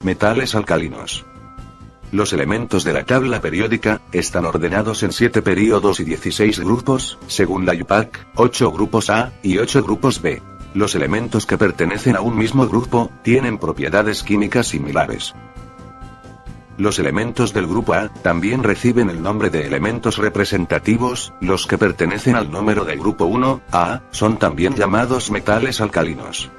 Metales alcalinos. Los elementos de la tabla periódica están ordenados en 7 períodos y 16 grupos, según la IUPAC, 8 grupos A y 8 grupos B. Los elementos que pertenecen a un mismo grupo tienen propiedades químicas similares. Los elementos del grupo A también reciben el nombre de elementos representativos. Los que pertenecen al número del grupo 1A son también llamados metales alcalinos.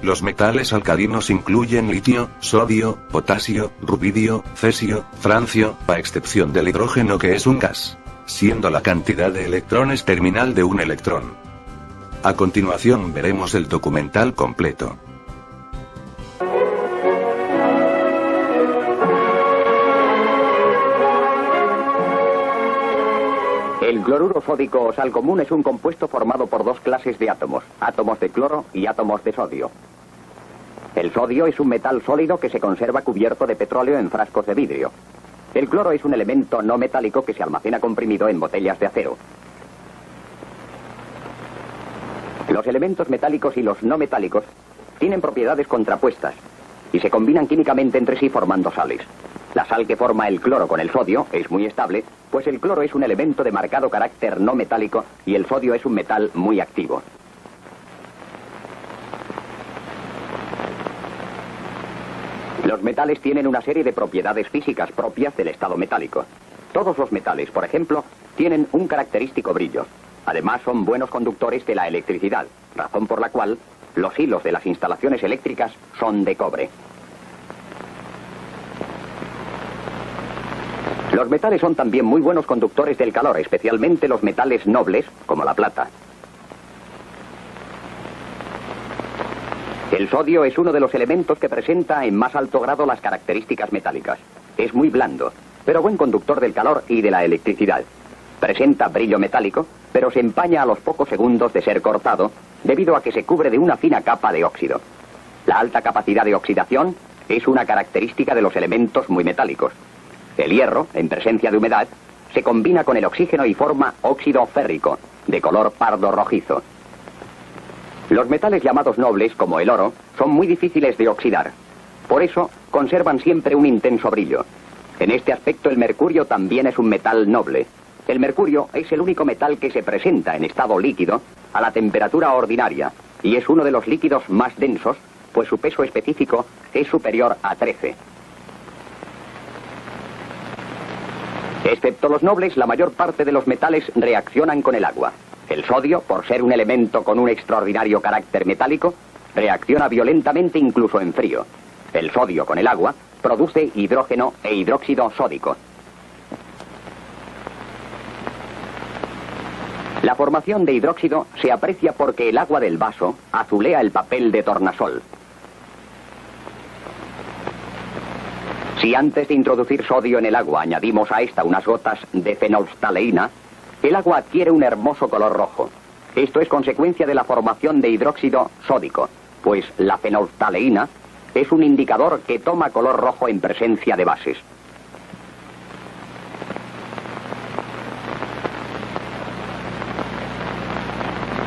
Los metales alcalinos incluyen litio, sodio, potasio, rubidio, cesio, francio, a excepción del hidrógeno, que es un gas, siendo la cantidad de electrones terminal de un electrón. A continuación veremos el documental completo. El cloruro sódico o sal común es un compuesto formado por dos clases de átomos, átomos de cloro y átomos de sodio. El sodio es un metal sólido que se conserva cubierto de petróleo en frascos de vidrio. El cloro es un elemento no metálico que se almacena comprimido en botellas de acero. Los elementos metálicos y los no metálicos tienen propiedades contrapuestas y se combinan químicamente entre sí formando sales. La sal que forma el cloro con el sodio es muy estable, pues el cloro es un elemento de marcado carácter no metálico y el sodio es un metal muy activo. Los metales tienen una serie de propiedades físicas propias del estado metálico. Todos los metales, por ejemplo, tienen un característico brillo. Además, son buenos conductores de la electricidad, razón por la cual los hilos de las instalaciones eléctricas son de cobre. Los metales son también muy buenos conductores del calor, especialmente los metales nobles, como la plata. El sodio es uno de los elementos que presenta en más alto grado las características metálicas. Es muy blando, pero buen conductor del calor y de la electricidad. Presenta brillo metálico, pero se empaña a los pocos segundos de ser cortado, debido a que se cubre de una fina capa de óxido. La alta capacidad de oxidación es una característica de los elementos muy metálicos. El hierro, en presencia de humedad, se combina con el oxígeno y forma óxido férrico, de color pardo rojizo. Los metales llamados nobles, como el oro, son muy difíciles de oxidar. Por eso, conservan siempre un intenso brillo. En este aspecto, el mercurio también es un metal noble. El mercurio es el único metal que se presenta en estado líquido a la temperatura ordinaria, y es uno de los líquidos más densos, pues su peso específico es superior a 13. Excepto los nobles, la mayor parte de los metales reaccionan con el agua. El sodio, por ser un elemento con un extraordinario carácter metálico, reacciona violentamente incluso en frío. El sodio con el agua produce hidrógeno e hidróxido sódico. La formación de hidróxido se aprecia porque el agua del vaso azulea el papel de tornasol. Si antes de introducir sodio en el agua añadimos a esta unas gotas de fenolftaleína, el agua adquiere un hermoso color rojo. Esto es consecuencia de la formación de hidróxido sódico, pues la fenolftaleína es un indicador que toma color rojo en presencia de bases.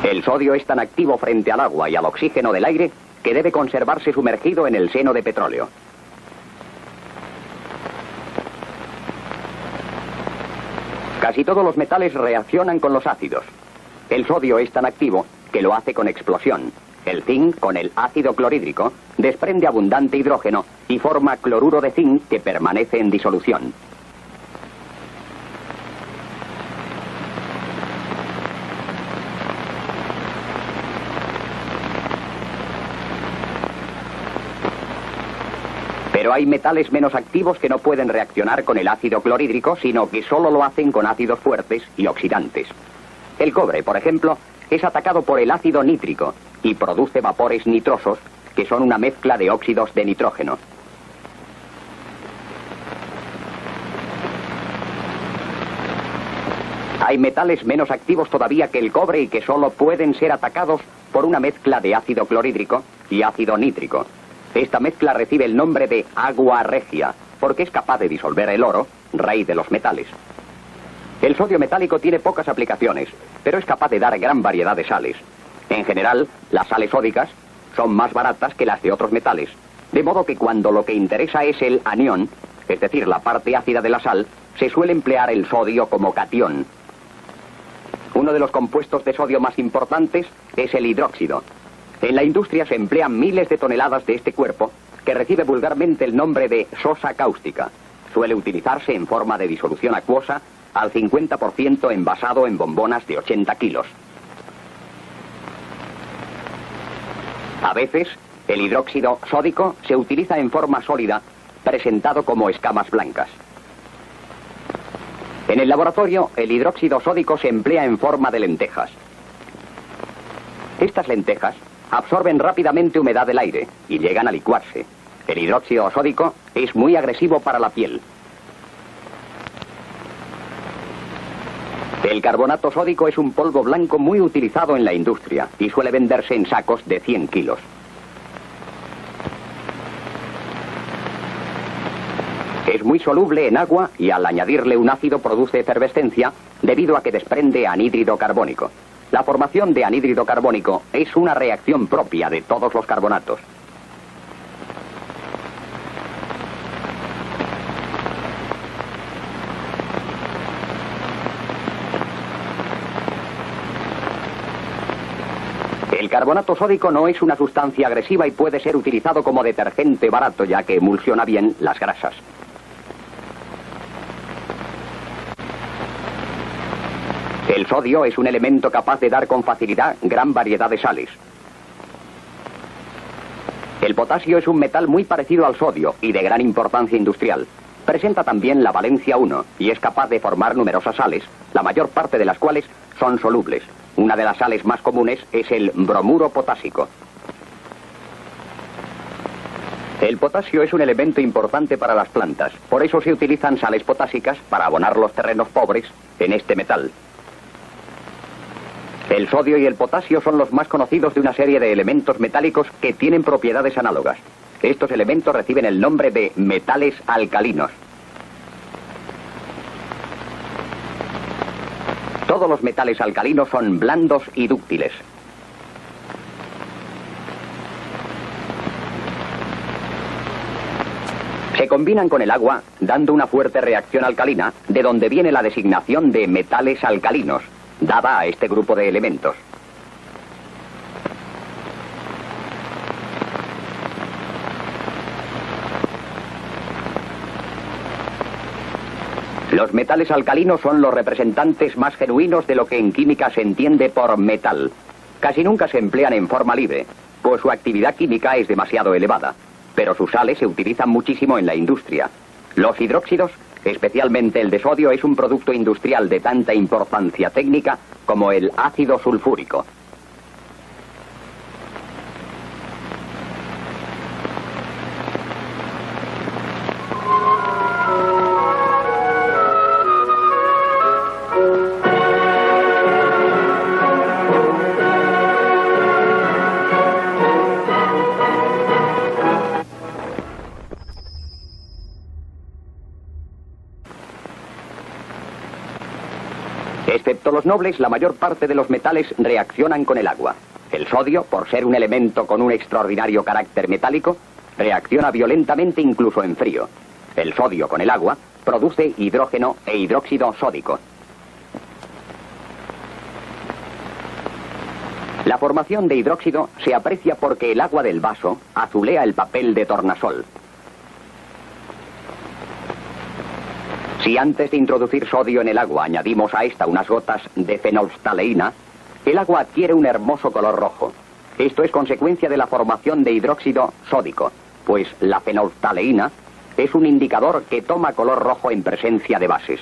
El sodio es tan activo frente al agua y al oxígeno del aire que debe conservarse sumergido en el seno de petróleo. Casi todos los metales reaccionan con los ácidos. El sodio es tan activo que lo hace con explosión. El zinc, con el ácido clorhídrico, desprende abundante hidrógeno y forma cloruro de zinc que permanece en disolución. Pero hay metales menos activos que no pueden reaccionar con el ácido clorhídrico, sino que solo lo hacen con ácidos fuertes y oxidantes. El cobre, por ejemplo, es atacado por el ácido nítrico y produce vapores nitrosos, que son una mezcla de óxidos de nitrógeno. Hay metales menos activos todavía que el cobre y que solo pueden ser atacados por una mezcla de ácido clorhídrico y ácido nítrico. Esta mezcla recibe el nombre de agua regia, porque es capaz de disolver el oro, rey de los metales. El sodio metálico tiene pocas aplicaciones, pero es capaz de dar gran variedad de sales. En general, las sales sódicas son más baratas que las de otros metales, De modo que cuando lo que interesa es el anión, es decir, la parte ácida de la sal, se suele emplear el sodio como catión. Uno de los compuestos de sodio más importantes es el hidróxido. En la industria se emplean miles de toneladas de este cuerpo, que recibe vulgarmente el nombre de sosa cáustica. Suele utilizarse en forma de disolución acuosa, al 50% envasado en bombonas de 80 kilos. A veces, el hidróxido sódico se utiliza en forma sólida, presentado como escamas blancas. En el laboratorio, el hidróxido sódico se emplea en forma de lentejas. Estas lentejas absorben rápidamente humedad del aire y llegan a licuarse. El hidróxido sódico es muy agresivo para la piel. El carbonato sódico es un polvo blanco muy utilizado en la industria y suele venderse en sacos de 100 kilos. Es muy soluble en agua y al añadirle un ácido produce efervescencia debido a que desprende anhídrido carbónico. La formación de anhídrido carbónico es una reacción propia de todos los carbonatos. El carbonato sódico no es una sustancia agresiva y puede ser utilizado como detergente barato, ya que emulsiona bien las grasas. El sodio es un elemento capaz de dar con facilidad gran variedad de sales. El potasio es un metal muy parecido al sodio y de gran importancia industrial. Presenta también la valencia 1 y es capaz de formar numerosas sales, la mayor parte de las cuales son solubles. Una de las sales más comunes es el bromuro potásico. El potasio es un elemento importante para las plantas, por eso se utilizan sales potásicas para abonar los terrenos pobres en este metal. El sodio y el potasio son los más conocidos de una serie de elementos metálicos que tienen propiedades análogas. Estos elementos reciben el nombre de metales alcalinos. Todos los metales alcalinos son blandos y dúctiles. Se combinan con el agua, dando una fuerte reacción alcalina, de donde viene la designación de metales alcalinos, dada a este grupo de elementos. Los metales alcalinos son los representantes más genuinos de lo que en química se entiende por metal. Casi nunca se emplean en forma libre, pues su actividad química es demasiado elevada, pero sus sales se utilizan muchísimo en la industria. Los hidróxidos, especialmente el de sodio, es un producto industrial de tanta importancia técnica como el ácido sulfúrico. Excepto los nobles, la mayor parte de los metales reaccionan con el agua. El sodio, por ser un elemento con un extraordinario carácter metálico, reacciona violentamente incluso en frío. El sodio con el agua produce hidrógeno e hidróxido sódico. La formación de hidróxido se aprecia porque el agua del vaso azulea el papel de tornasol. Si antes de introducir sodio en el agua añadimos a esta unas gotas de fenolftaleína, el agua adquiere un hermoso color rojo. Esto es consecuencia de la formación de hidróxido sódico, pues la fenolftaleína es un indicador que toma color rojo en presencia de bases.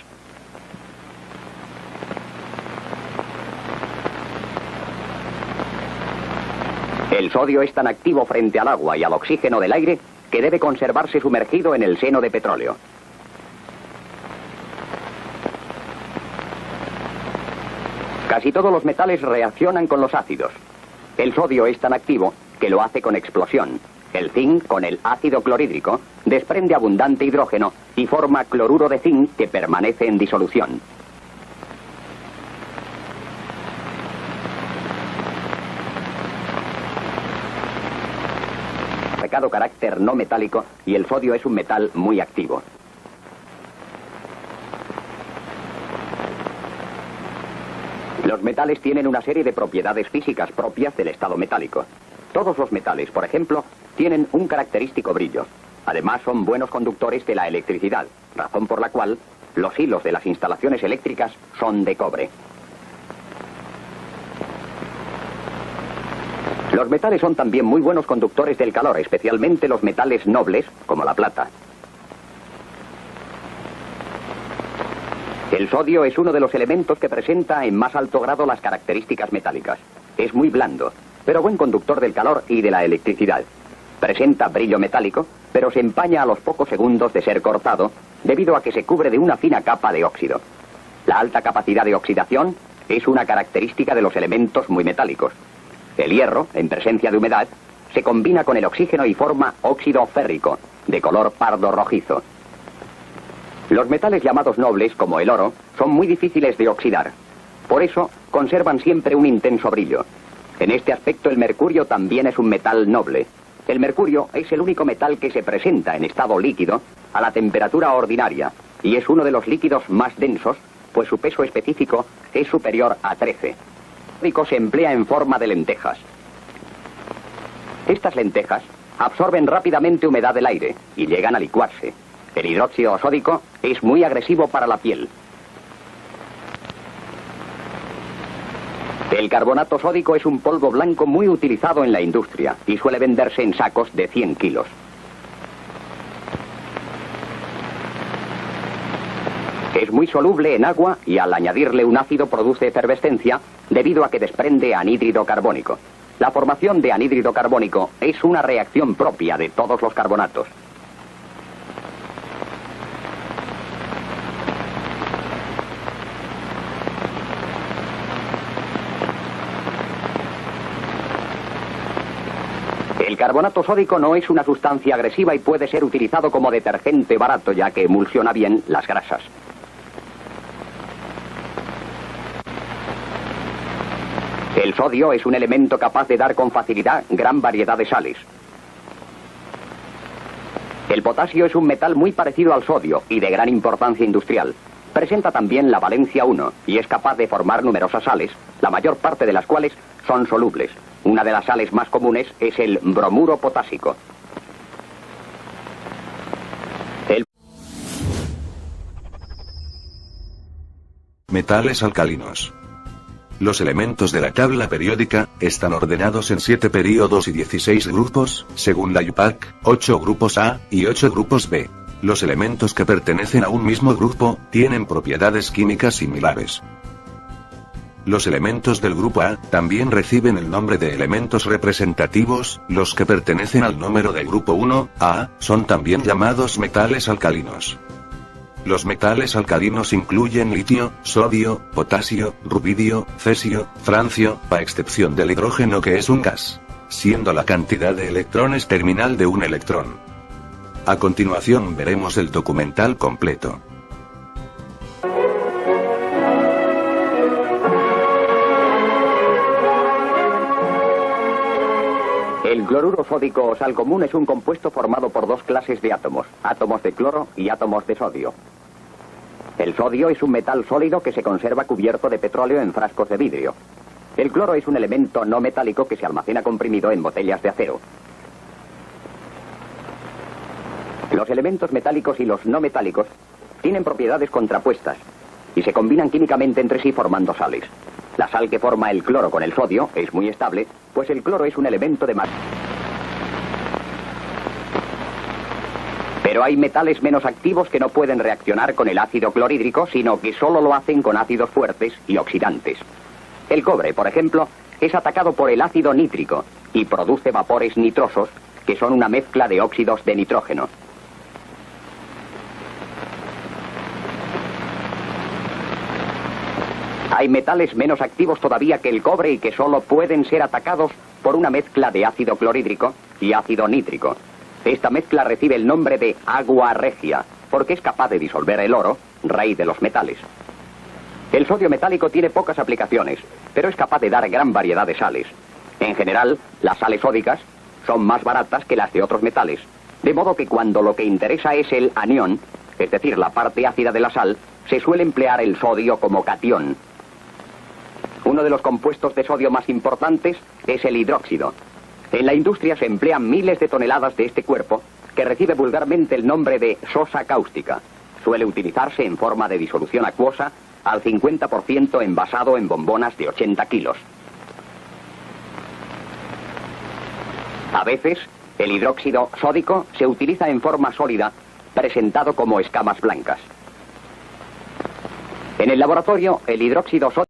El sodio es tan activo frente al agua y al oxígeno del aire que debe conservarse sumergido en el seno de petróleo. Casi todos los metales reaccionan con los ácidos. El sodio es tan activo que lo hace con explosión. El zinc, con el ácido clorhídrico, desprende abundante hidrógeno y forma cloruro de zinc que permanece en disolución. marcado carácter no metálico y el sodio es un metal muy activo. Los metales tienen una serie de propiedades físicas propias del estado metálico. Todos los metales, por ejemplo, tienen un característico brillo. Además, son buenos conductores de la electricidad, razón por la cual los hilos de las instalaciones eléctricas son de cobre. Los metales son también muy buenos conductores del calor, especialmente los metales nobles, como la plata. El sodio es uno de los elementos que presenta en más alto grado las características metálicas. Es muy blando, pero buen conductor del calor y de la electricidad. Presenta brillo metálico, pero se empaña a los pocos segundos de ser cortado, debido a que se cubre de una fina capa de óxido. La alta capacidad de oxidación es una característica de los elementos muy metálicos. El hierro, en presencia de humedad, se combina con el oxígeno y forma óxido férrico, de color pardo rojizo. Los metales llamados nobles, como el oro, son muy difíciles de oxidar. Por eso, conservan siempre un intenso brillo. En este aspecto, el mercurio también es un metal noble. El mercurio es el único metal que se presenta en estado líquido a la temperatura ordinaria y es uno de los líquidos más densos, pues su peso específico es superior a 13. El sódico se emplea en forma de lentejas. Estas lentejas absorben rápidamente humedad del aire y llegan a licuarse. El hidróxido sódico es muy agresivo para la piel. El carbonato sódico es un polvo blanco muy utilizado en la industria y suele venderse en sacos de 100 kilos. Es muy soluble en agua y al añadirle un ácido produce efervescencia debido a que desprende anhídrido carbónico. La formación de anhídrido carbónico es una reacción propia de todos los carbonatos. El carbonato sódico no es una sustancia agresiva y puede ser utilizado como detergente barato, ya que emulsiona bien las grasas. El sodio es un elemento capaz de dar con facilidad gran variedad de sales. El potasio es un metal muy parecido al sodio y de gran importancia industrial. Presenta también la valencia 1 y es capaz de formar numerosas sales, la mayor parte de las cuales son solubles. Una de las sales más comunes es el bromuro potásico. Metales alcalinos. Los elementos de la tabla periódica están ordenados en 7 períodos y 16 grupos, según la IUPAC, 8 grupos A y 8 grupos B. Los elementos que pertenecen a un mismo grupo tienen propiedades químicas similares. Los elementos del grupo A también reciben el nombre de elementos representativos. Los que pertenecen al número del grupo 1A son también llamados metales alcalinos. Los metales alcalinos incluyen litio, sodio, potasio, rubidio, cesio, francio, a excepción del hidrógeno, que es un gas, siendo la cantidad de electrones terminal de un electrón. A continuación veremos el documental completo. El cloruro sódico o sal común es un compuesto formado por dos clases de átomos, átomos de cloro y átomos de sodio. El sodio es un metal sólido que se conserva cubierto de petróleo en frascos de vidrio. El cloro es un elemento no metálico que se almacena comprimido en botellas de acero. Los elementos metálicos y los no metálicos tienen propiedades contrapuestas y se combinan químicamente entre sí formando sales. La sal que forma el cloro con el sodio es muy estable, pues el cloro es un elemento de más. Pero hay metales menos activos que no pueden reaccionar con el ácido clorhídrico, sino que solo lo hacen con ácidos fuertes y oxidantes. El cobre, por ejemplo, es atacado por el ácido nítrico y produce vapores nitrosos, que son una mezcla de óxidos de nitrógeno. Hay metales menos activos todavía que el cobre y que solo pueden ser atacados por una mezcla de ácido clorhídrico y ácido nítrico. Esta mezcla recibe el nombre de agua regia, porque es capaz de disolver el oro, rey de los metales. El sodio metálico tiene pocas aplicaciones, pero es capaz de dar gran variedad de sales. En general, las sales sódicas son más baratas que las de otros metales, de modo que cuando lo que interesa es el anión, es decir, la parte ácida de la sal, se suele emplear el sodio como catión. Uno de los compuestos de sodio más importantes es el hidróxido. En la industria se emplean miles de toneladas de este cuerpo, que recibe vulgarmente el nombre de sosa cáustica. Suele utilizarse en forma de disolución acuosa, al 50% envasado en bombonas de 80 kilos. A veces, el hidróxido sódico se utiliza en forma sólida, presentado como escamas blancas. En el laboratorio, el hidróxido sódico